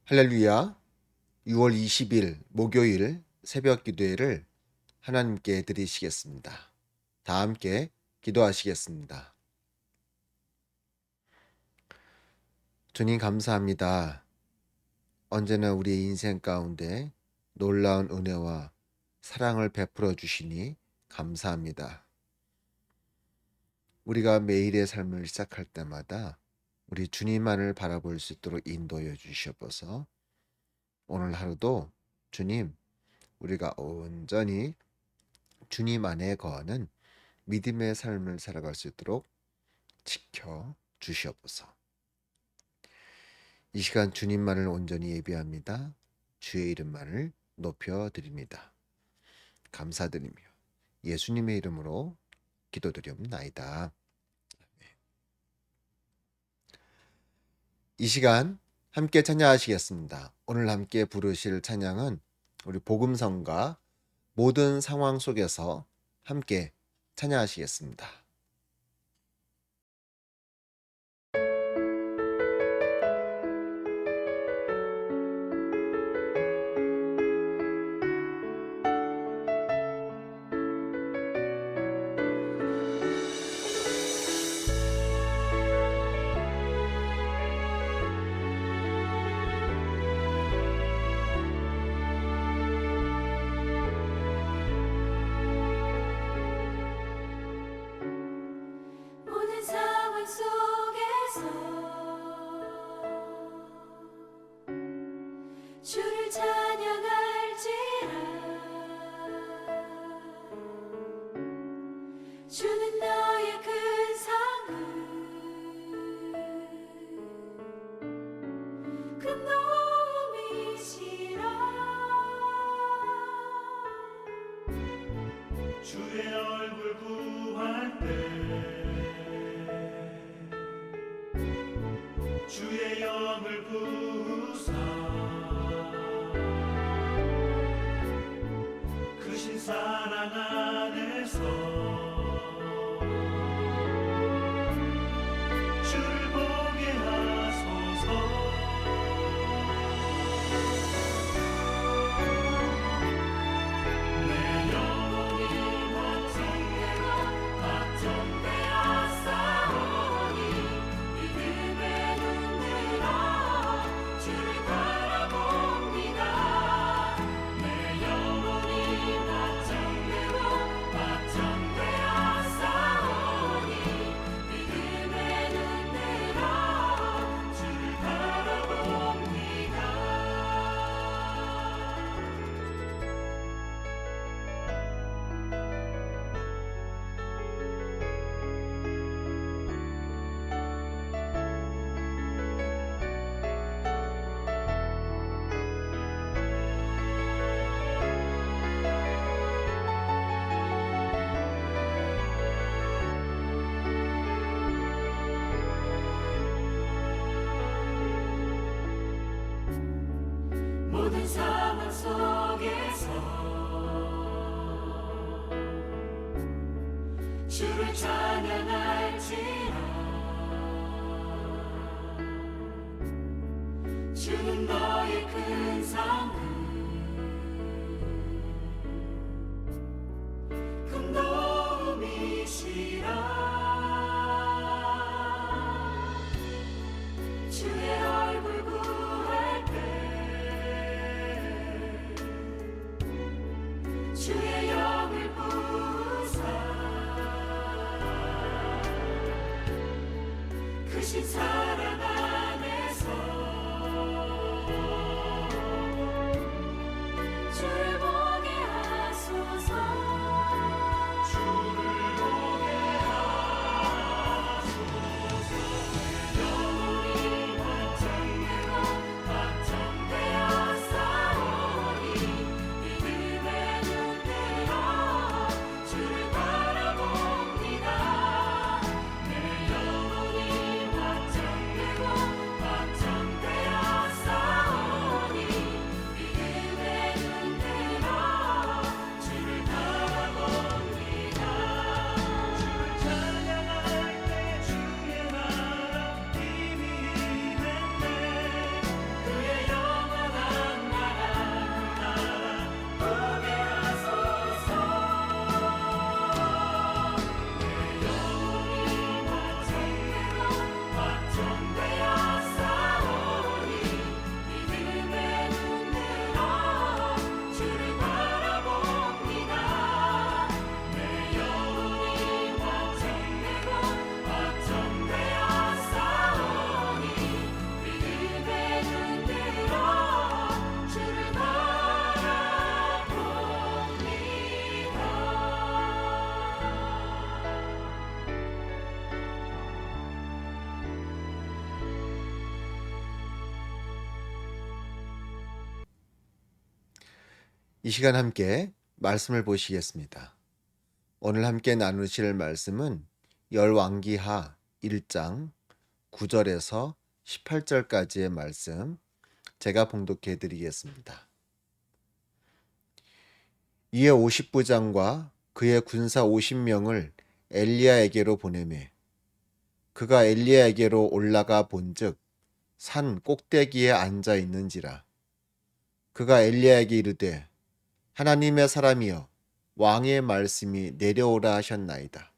할렐루야. 6월 20일 목요일 새벽 기도회를 하나님께 드리시겠습니다. 다 함께 기도하시겠습니다. 주님 감사합니다. 언제나 우리의 인생 가운데 놀라운 은혜와 사랑을 베풀어 주시니 감사합니다. 우리가 매일의 삶을 시작할 때마다 우리 주님만을 바라볼 수 있도록 인도해 주시옵소서. 오늘 하루도 주님, 우리가 온전히 주님 안에 거하는 믿음의 삶을 살아갈 수 있도록 지켜 주시옵소서. 이 시간 주님만을 온전히 예배합니다. 주의 이름만을 높여 드립니다. 감사드리며 예수님의 이름으로 기도드리옵나이다. 이 시간 함께 찬양하시겠습니다. 오늘 함께 부르실 찬양은 우리 복음성가 모든 상황 속에서 함께 찬양하시겠습니다. 모든 상황 속에서 주를 찬양할지라. 주는 너의 큰 상급, 큰 도움이시라. 주의 얼굴 구할 때 주의 영을 부으사 크신 사랑 안에서 주를 보게 하소서. 내 영혼이 걱정되어 싸우니 믿음의 눈으로 주를 바라봅니다. 내 영혼이 걱정되어 싸우니 믿음의 눈으로 주를 바라봅니다. 모든 상황 속에서 주를 찬양할지라. 주는 너의 큰 상급, 큰 도움이시라. 주의 얼굴 구할 때 주의 영을 부으사 크신 사랑 안에서 이 시간 함께 말씀을 보시겠습니다. 오늘 함께 나누실 말씀은 열왕기하 1장 9절에서 18절까지의 말씀 제가 봉독해 드리겠습니다. 이에 50부장과 그의 군사 50명을 엘리야에게로 보내매 그가 엘리야에게로 올라가 본즉 산 꼭대기에 앉아 있는지라. 그가 엘리야에게 이르되 하나님의 사람이여 왕의 말씀이 내려오라 하셨나이다.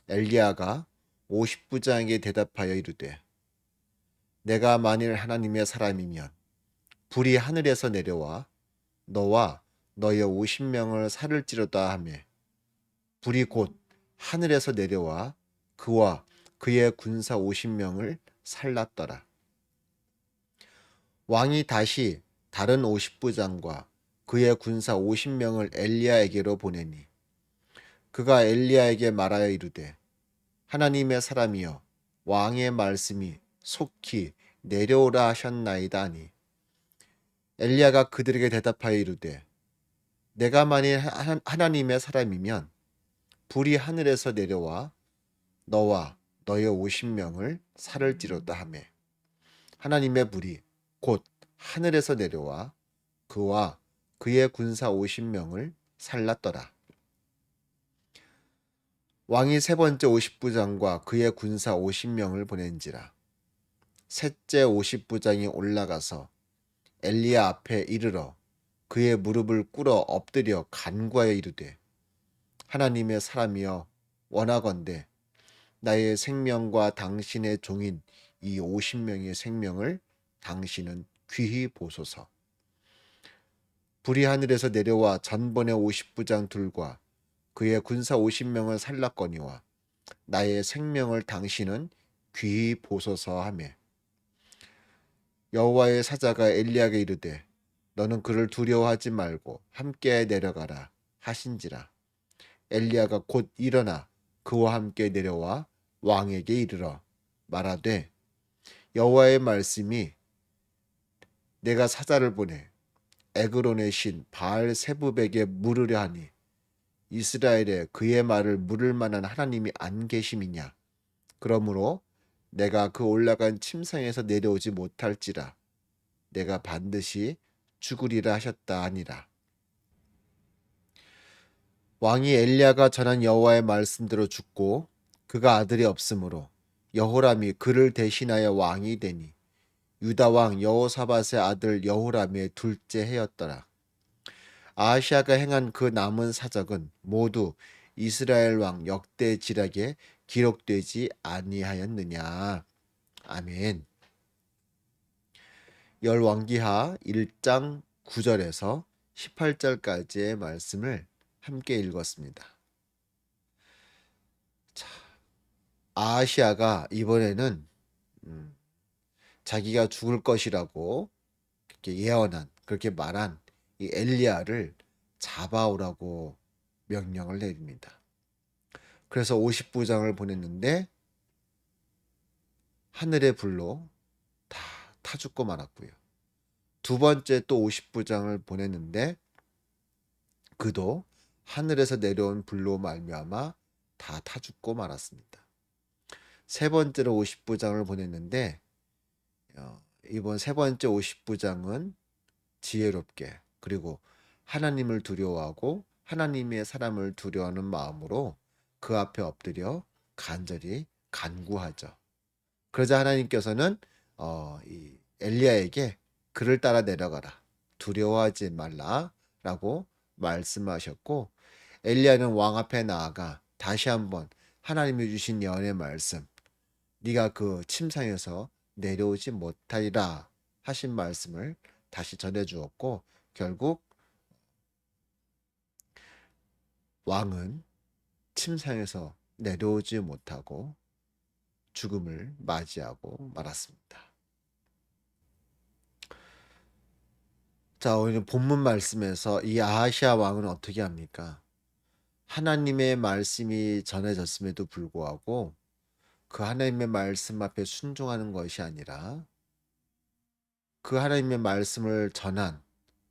엘리야가 50부장에게 대답하여 이르되 내가 만일 하나님의 사람이면 불이 하늘에서 내려와 너와 너의 50명을 살을지로다 하매 불이 곧 하늘에서 내려와 그와 그의 군사 50명을 살랐더라. 왕이 다시 다른 50부장과 그의 군사 50명을 엘리야에게로 보내니 그가 엘리야에게 말하여 이르되 하나님의 사람이여 왕의 말씀이 속히 내려오라 하셨나이다 하니 엘리야가 그들에게 대답하여 이르되 내가 만일 하나님의 사람이면 불이 하늘에서 내려와 너와 너의 50명을 살을지로다 하매 하나님의 불이 곧 하늘에서 내려와 그와 그의 군사 50명을 살랐더라. 왕이 세 번째 50부장과 그의 군사 50명을 보낸지라. 셋째 50부장이 올라가서 엘리야 앞에 이르러 그의 무릎을 꿇어 엎드려 간구하여 이르되 하나님의 사람이여 원하건대 나의 생명과 당신의 종인 이 50명의 생명을 당신은 귀히 보소서. 불이 하늘에서 내려와 전번의 50부장 둘과 그의 군사 50명을 살랐거니와 나의 생명을 당신은 귀히 보소서 하매 여호와의 사자가 엘리야에게 이르되 너는 그를 두려워하지 말고 함께 내려가라 하신지라. 엘리야가 곧 일어나 그와 함께 내려와 왕에게 이르러 말하되 여호와의 말씀이 내가 사자를 보내 에그론의 신 바알세붑에게 물으려 하니 이스라엘에 그의 말을 물을 만한 하나님이 안 계심이냐. 그러므로 내가 그 올라간 침상에서 내려오지 못할지라 내가 반드시 죽으리라 하셨다 하니라. 왕이 엘리야가 전한 여호와의 말씀대로 죽고 그가 아들이 없으므로 여호람이 그를 대신하여 왕이 되니 유다 왕 여호사밧의 아들 여호람의 둘째 해였더라. 아하시아가 행한 그 남은 사적은 모두 이스라엘 왕 역대 지략에 기록되지 아니하였느냐. 아멘. 열왕기하 1장 9절에서 18절까지의 말씀을 함께 읽었습니다. 자, 아하시아가 이번에는 자기가 죽을 것이라고 그렇게 예언한, 그렇게 말한 이 엘리야를 잡아오라고 명령을 내립니다. 그래서 50부장을 보냈는데 하늘의 불로 다 타 죽고 말았고요. 두 번째 또 50부장을 보냈는데 그도 하늘에서 내려온 불로 말미암아 다 타 죽고 말았습니다. 세 번째로 50부장을 보냈는데 이번 세 번째 50부장은 지혜롭게 그리고 하나님을 두려워하고 하나님의 사람을 두려워하는 마음으로 그 앞에 엎드려 간절히 간구하죠. 그러자 하나님께서는 이 엘리야에게 그를 따라 내려가라. 두려워하지 말라라고 말씀하셨고 엘리야는 왕 앞에 나아가 다시 한번 하나님이 주신 예언의 말씀 네가 그 침상에서 내려오지 못하리라 하신 말씀을 다시 전해주었고 결국 왕은 침상에서 내려오지 못하고 죽음을 맞이하고 말았습니다. 자, 오늘 본문 말씀에서 이 아하시아 왕은 어떻게 합니까? 하나님의 말씀이 전해졌음에도 불구하고 그 하나님의 말씀 앞에 순종하는 것이 아니라 그 하나님의 말씀을 전한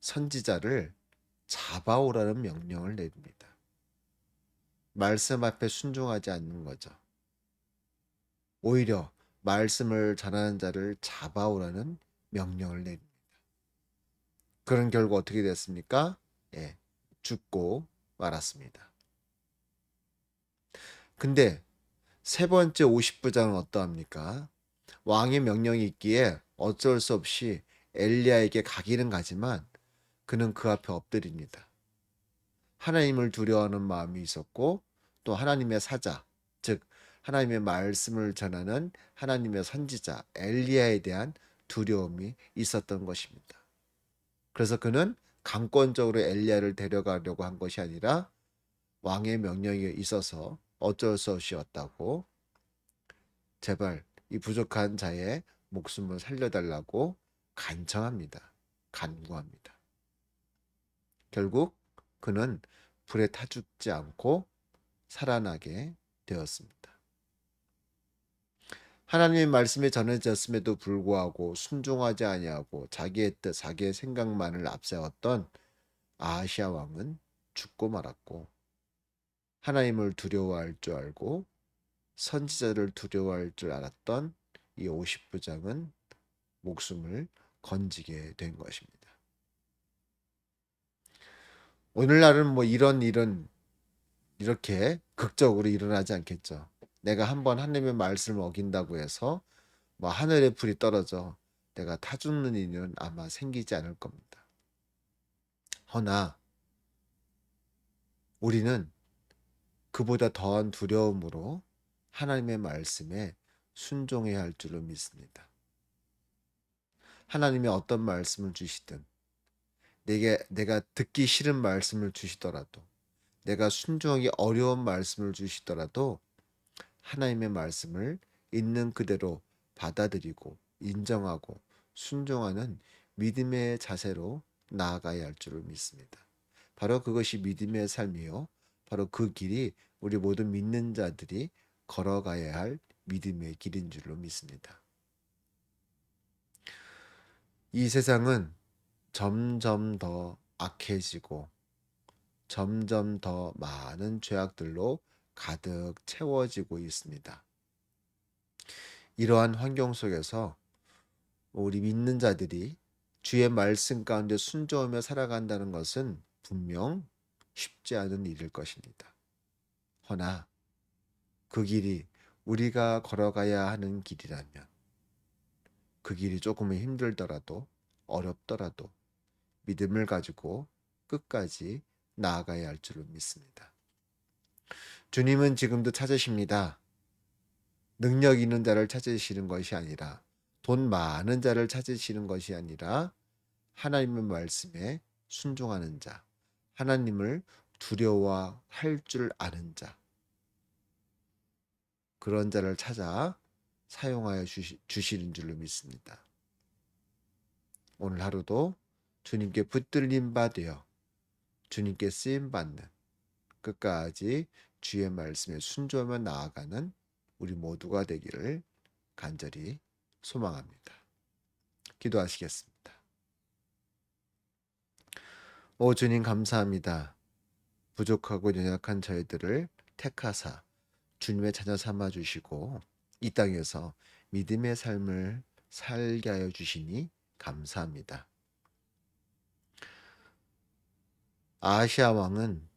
선지자를 잡아오라는 명령을 내립니다. 말씀 앞에 순종하지 않는 거죠. 오히려 말씀을 전하는 자를 잡아오라는 명령을 내립니다. 그런 결과 어떻게 됐습니까? 예, 죽고 말았습니다. 근데 세 번째 50부장은 어떠합니까? 왕의 명령이 있기에 어쩔 수 없이 엘리야에게 가기는 가지만 그는 그 앞에 엎드립니다. 하나님을 두려워하는 마음이 있었고 또 하나님의 사자, 즉 하나님의 말씀을 전하는 하나님의 선지자 엘리야에 대한 두려움이 있었던 것입니다. 그래서 그는 강권적으로 엘리야를 데려가려고 한 것이 아니라 왕의 명령이 있어서 어쩔 수 없이였다고 제발 이 부족한 자의 목숨을 살려달라고 간청합니다. 간구합니다. 결국 그는 불에 타 죽지 않고 살아나게 되었습니다. 하나님의 말씀이 전해졌음에도 불구하고 순종하지 아니하고 자기의 뜻, 자기의 생각만을 앞세웠던 아하시아 왕은 죽고 말았고 하나님을 두려워할 줄 알고 선지자를 두려워할 줄 알았던 이 50부장은 목숨을 건지게 된 것입니다. 오늘날은 뭐 이런 일은 이렇게 극적으로 일어나지 않겠죠. 내가 한번 하나님의 말씀을 어긴다고 해서 뭐 하늘에 불이 떨어져 내가 타 죽는 일은 아마 생기지 않을 겁니다. 허나 우리는 그보다 더한 두려움으로 하나님의 말씀에 순종해야 할 줄로 믿습니다. 하나님이 어떤 말씀을 주시든 내가 듣기 싫은 말씀을 주시더라도 내가 순종하기 어려운 말씀을 주시더라도 하나님의 말씀을 있는 그대로 받아들이고 인정하고 순종하는 믿음의 자세로 나아가야 할 줄을 믿습니다. 바로 그것이 믿음의 삶이요. 바로 그 길이 우리 모든 믿는 자들이 걸어가야 할 믿음의 길인 줄로 믿습니다. 이 세상은 점점 더 악해지고 점점 더 많은 죄악들로 가득 채워지고 있습니다. 이러한 환경 속에서 우리 믿는 자들이 주의 말씀 가운데 순종하며 살아간다는 것은 분명 쉽지 않은 일일 것입니다. 허나 그 길이 우리가 걸어가야 하는 길이라면 그 길이 조금은 힘들더라도 어렵더라도 믿음을 가지고 끝까지 나아가야 할 줄을 믿습니다. 주님은 지금도 찾으십니다. 능력 있는 자를 찾으시는 것이 아니라 돈 많은 자를 찾으시는 것이 아니라 하나님의 말씀에 순종하는 자, 하나님을 두려워할 줄 아는 자, 그런 자를 찾아 사용하여 주시는 줄로 믿습니다. 오늘 하루도 주님께 붙들림 받으여 주님께 쓰임 받는 끝까지 주의 말씀에 순종하며 나아가는 우리 모두가 되기를 간절히 소망합니다. 기도하시겠습니다. 오 주님 감사합니다. 부족하고 연약한 저희들을 택하사 주님의 자녀 삼아 주시고 이 땅에서 믿음의 삶을 살게 하여 주시니 감사합니다. 아하시아 왕은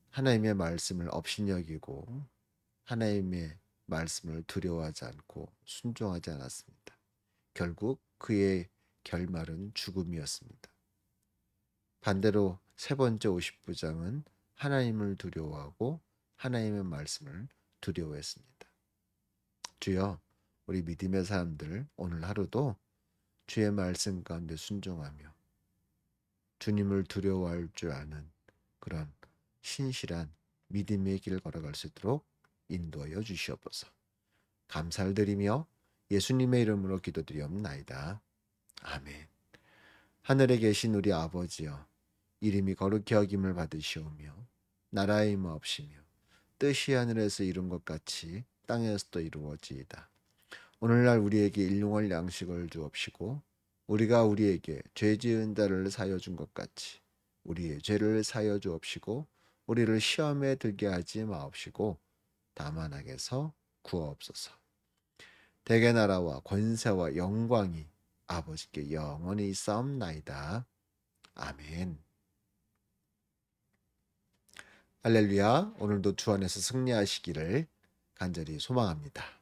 하나님의 말씀을 업신여기고 하나님의 말씀을 두려워하지 않고 순종하지 않았습니다. 결국 그의 결말은 죽음이었습니다. 반대로 세 번째 50부장은 하나님을 두려워하고 하나님의 말씀을 두려워했습니다. 주여, 우리 믿음의 사람들 오늘 하루도 주의 말씀 가운데 순종하며 주님을 두려워할 줄 아는 그런 신실한 믿음의 길 걸어갈 수 있도록 인도하여 주시옵소서. 감사를 드리며 예수님의 이름으로 기도드리옵나이다. 아멘. 하늘에 계신 우리 아버지여, 이름이 거룩히 여김을 받으시오며 나라의 임하옵시며 뜻이 하늘에서 이룬 것 같이 땅에서도 이루어지이다. 오늘날 우리에게 일용할 양식을 주옵시고 우리가 우리에게 죄 지은 자를 사여 준 것 같이 우리의 죄를 사여 주옵시고 우리를 시험에 들게 하지 마옵시고 다만 악에서 구하옵소서. 대개 나라와 권세와 영광이 아버지께 영원히 있사옵나이다. 아멘. 할렐루야. 오늘도 주 안에서 승리하시기를 간절히 소망합니다.